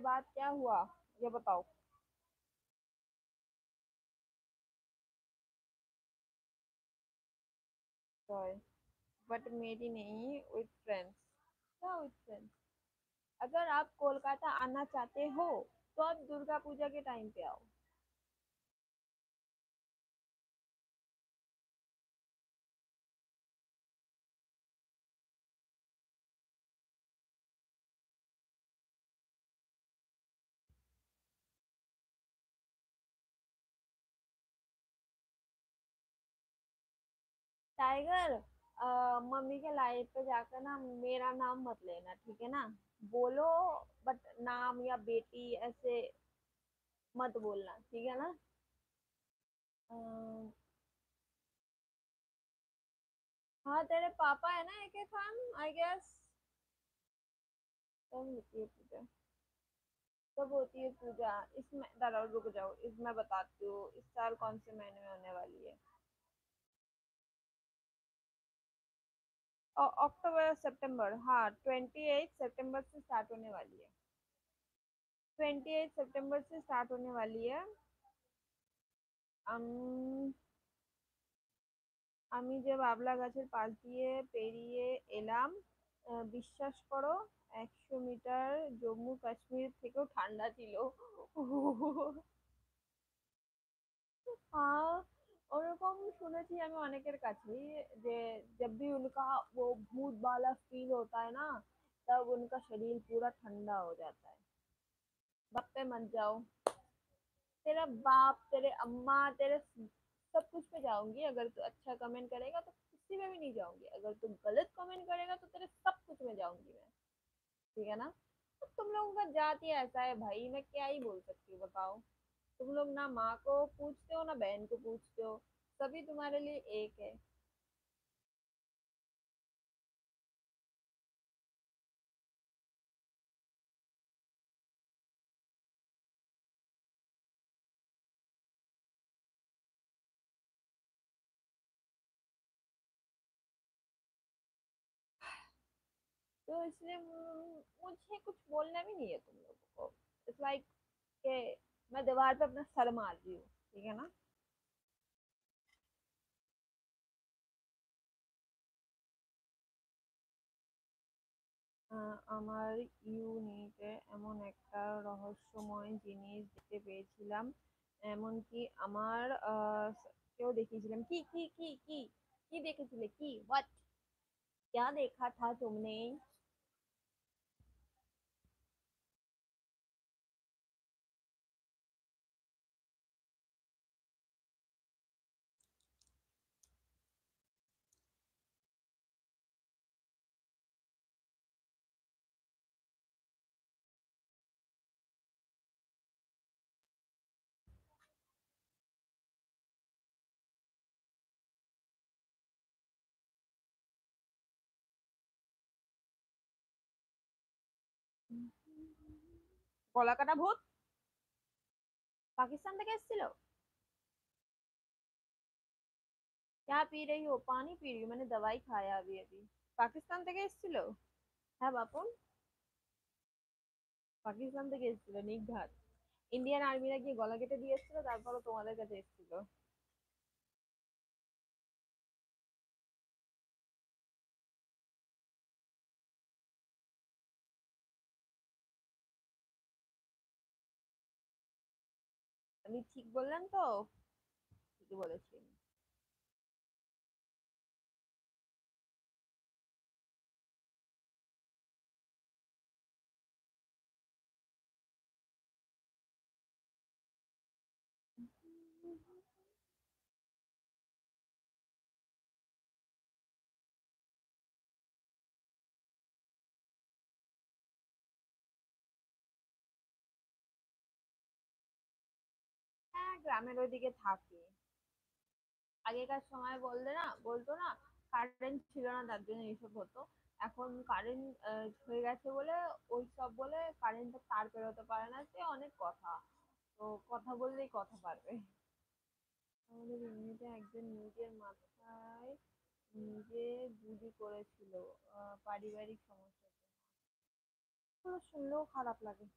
बाद क्या हुआ, ये बताओ। बट मेरी नहीं, विथ फ्रेंड्स। क्या विथ फ्रेंड्स? अगर आप कोलकाता आना चाहते हो तो आप दुर्गा पूजा के टाइम पे आओ। टाइगर, मम्मी के लाइफ पे जाकर ना मेरा नाम मत लेना, ठीक है ना? बोलो, बट नाम या बेटी ऐसे मत बोलना, ठीक है ना? अ, हाँ, तेरे पापा है ना एक एक खान, आई गेस। कब होती है पूजा? कब होती है पूजा? इसमें दादा रुक जाओ, इसमें बताती हूँ इस साल कौन से महीने में होने वाली है। और अक्टूबर सितंबर, हाँ, 28 सितंबर से स्टार्ट होने वाली है। 28 सितंबर से स्टार्ट होने वाली है। हम আমি যে বাবলা গাছের পাশ দিয়ে পেরিয়ে এলাম, বিশ্বাস করো, 100 মিটার জম্মু কাশ্মীর থেকেও ঠান্ডা ছিল। हाँ, ওরকম শুনেছি আমি অনেকের কাছেই, যে जब भी उनका वो भूत वाला फील होता है ना, तब उनका शरीर पूरा ठंडा हो जाता है। वक्त पे मत जाओ। तेरा बाप, तेरे अम्मा, तेरे सब कुछ पे जाऊंगी। अगर तू अच्छा कमेंट करेगा तो किसी में भी नहीं जाऊंगी, अगर तू गलत कमेंट करेगा तो तेरे सब कुछ में जाऊंगी मैं। ठीक है ना? तो तुम लोगों का जाति ऐसा है भाई, मैं क्या ही बोल सकती हूँ, बताओ। तुम लोग ना माँ को पूछते हो ना बहन को पूछते हो, सभी तुम्हारे लिए एक है। तो इसलिए मुझे कुछ बोलना भी नहीं है तुम लोगों को। इट्स लाइक के मैं दीवार पे अपना सर मार रही हूँ, ठीक है ना? আমার ইউনিটে এমন একটা রহস্যময় জিনিস দেখতে পেয়েছিলাম, এমনকি আমার কেউ দেখিয়েছিলাম। কি কি কি কি কি দেখেছিলে? কি হোয়াট? क्या देखा था तुमने? গলা কাটা ভূত পাকিস্তান থেকে এসেছিল? क्या पी रही हो? पानी पी रही हूँ, मैंने दवाई खाया अभी अभी। পাকিস্তান থেকে এসেছিল? হ্যাঁ বাপন, পাকিস্তান থেকে এসেছিল নির্ঘাত। ইন্ডিয়ান আর্মিরা গিয়ে গলা কেটে দিয়ে এসেছিল, তারপরও তোমাদের কাছে এসেছিল। আমি ঠিক বললাম তো? ঠিকই বলেছি। হ্যাঁ, গ্রামের ওইদিকে থাকে। আগেকার সময় বললে না, বলতো না, কারেন্ট ছিল না তার জন্য এইসব হতো। এখন কারেন্ট হয়ে গেছে বলে, ওই সব বলে কারেন্টের তার বেরোতে পারে না, সে অনেক কথা। তো কথা বললেই কথা পারবে। আমাদের ইউনিটে একজন নিজের মাথায় নিজে গুলি করেছিল, পারিবারিক সমস্যা। এগুলো শুনলেও খারাপ লাগে।